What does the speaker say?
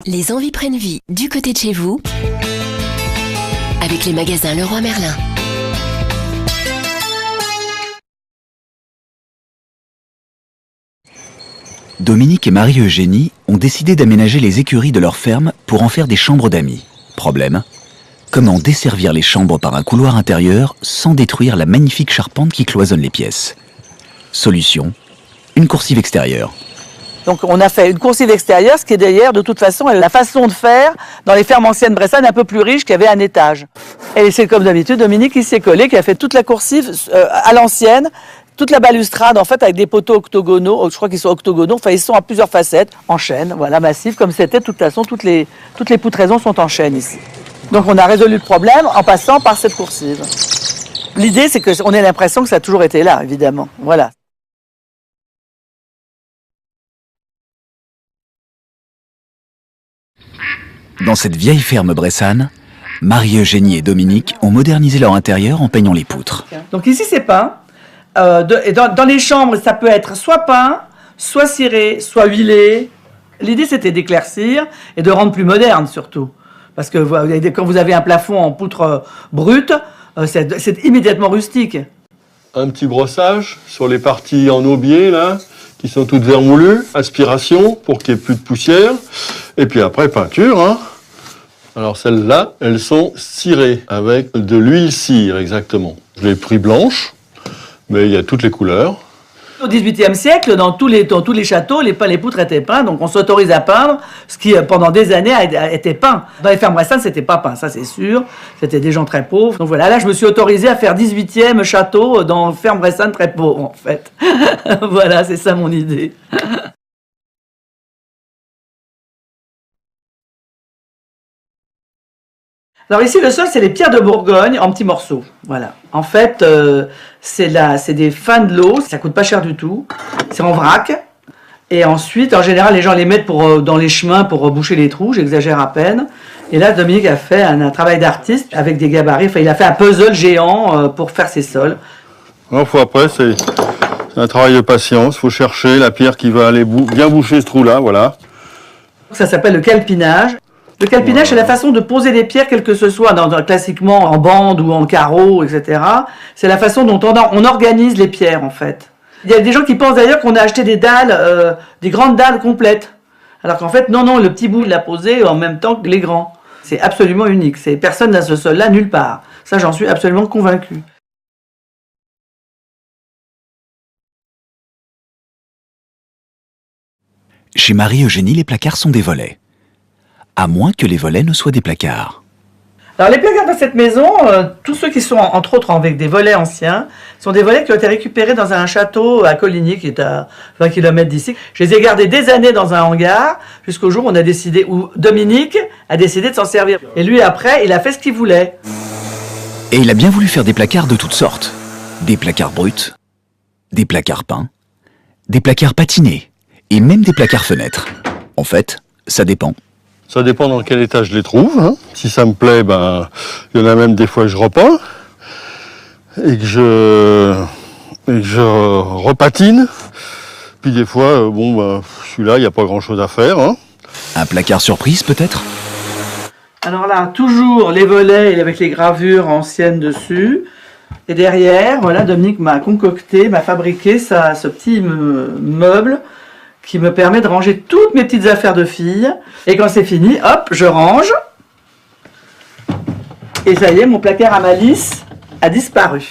Les envies prennent vie du côté de chez vous avec les magasins Leroy Merlin. Dominique et Marie-Eugénie ont décidé d'aménager les écuries de leur ferme pour en faire des chambres d'amis. Problème, comment desservir les chambres par un couloir intérieur sans détruire la magnifique charpente qui cloisonne les pièces? Solution, une coursive extérieure. Donc on a fait une coursive extérieure, ce qui est d'ailleurs de toute façon la façon de faire dans les fermes anciennes bressanes un peu plus riches qui avaient un étage. Et c'est comme d'habitude Dominique qui s'est collé, qui a fait toute la coursive à l'ancienne, toute la balustrade en fait avec des poteaux octogonaux, je crois qu'ils sont octogonaux, enfin ils sont à plusieurs facettes, en chêne, voilà, massif, comme c'était de toute façon, toutes les poutraisons sont en chêne ici. Donc on a résolu le problème en passant par cette coursive. L'idée c'est qu'on ait l'impression que ça a toujours été là, évidemment, voilà. Dans cette vieille ferme bressane, Marie-Eugénie et Dominique ont modernisé leur intérieur en peignant les poutres. Donc ici c'est peint, et dans les chambres ça peut être soit peint, soit ciré, soit huilé. L'idée c'était d'éclaircir et de rendre plus moderne surtout. Parce que quand vous avez un plafond en poutre brute, c'est immédiatement rustique. Un petit brossage sur les parties en aubier là, qui sont toutes vermoulues, aspiration pour qu'il n'y ait plus de poussière, et puis après peinture. Hein. Alors celles-là, elles sont cirées avec de l'huile cire exactement. Je l'ai pris blanche, mais il y a toutes les couleurs. Au XVIIIe siècle, dans tous les châteaux, les poutres étaient peintes, donc on s'autorise à peindre, ce qui pendant des années a été peint. Dans les fermes bressanes, c'était pas peint, ça c'est sûr. C'était des gens très pauvres. Donc voilà, là je me suis autorisée à faire 18e château dans fermes bressanes très pauvres en fait. Voilà, c'est ça mon idée. Alors ici, le sol, c'est les pierres de Bourgogne en petits morceaux. Voilà. En fait, c'est des fins de l'eau. Ça coûte pas cher du tout. C'est en vrac. Et ensuite, en général, les gens les mettent dans les chemins pour boucher les trous. J'exagère à peine. Et là, Dominique a fait un travail d'artiste avec des gabarits. Enfin, il a fait un puzzle géant pour faire ses sols. Alors, après, c'est un travail de patience. Il faut chercher la pierre qui va aller bien boucher ce trou-là. Voilà. Ça s'appelle le calpinage. Le calpinage, c'est la façon de poser des pierres, quel que ce soit, classiquement en bande ou en carreau, etc. C'est la façon dont on organise les pierres, en fait. Il y a des gens qui pensent d'ailleurs qu'on a acheté des dalles, des grandes dalles complètes. Alors qu'en fait, non, le petit bout, il l'a posé en même temps que les grands. C'est absolument unique. Personne n'a ce sol-là nulle part. Ça, j'en suis absolument convaincue. Chez Marie-Eugénie, les placards sont des volets. À moins que les volets ne soient des placards. Alors les placards de cette maison, tous ceux qui sont entre autres avec des volets anciens, sont des volets qui ont été récupérés dans un château à Coligny qui est à 20 km d'ici. Je les ai gardés des années dans un hangar jusqu'au jour où Dominique a décidé de s'en servir. Et lui après, il a fait ce qu'il voulait. Et il a bien voulu faire des placards de toutes sortes. Des placards bruts, des placards peints, des placards patinés et même des placards fenêtres. En fait, ça dépend. Ça dépend dans quel état je les trouve. Hein. Si ça me plaît, il y en a même des fois que je repeins et que je repatine. Puis des fois, celui-là, il n'y a pas grand-chose à faire. Hein. Un placard surprise peut-être? Alors là, toujours les volets avec les gravures anciennes dessus. Et derrière, voilà, Dominique m'a fabriqué ce petit meuble qui me permet de ranger toutes mes petites affaires de fille. Et quand c'est fini, hop, je range. Et ça y est, mon placard à malice a disparu.